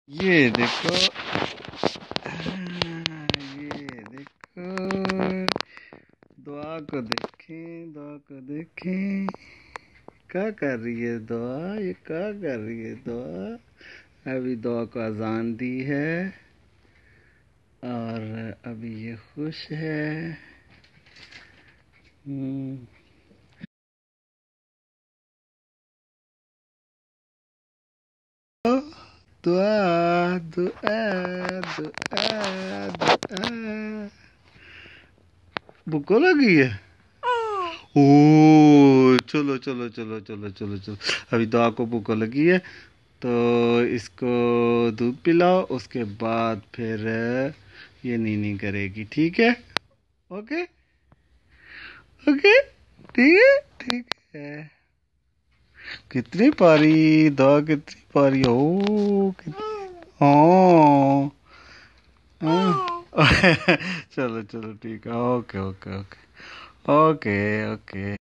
ये देखो, ये देखो, दुआ को देखें, दुआ को देखें। क्या कर रही है दुआ? ये क्या कर रही है दुआ? अभी दुआ को अजान दी है और अभी ये खुश है। दुआ, दुआ, दुआ, दुआ। भूख लगी है? ओ, चलो चलो चलो चलो चलो चलो। अभी दुआ को भूख लगी है तो इसको दूध पिलाओ, उसके बाद फिर ये नीनी करेगी, ठीक है? ओके, ओके, ठीक है, ठीक है। कितनी पारी दुआ, कितनी पारी हो, कितनी। हाँ, हाँ। चलो चलो ठीक है, okay okay okay, okay okay.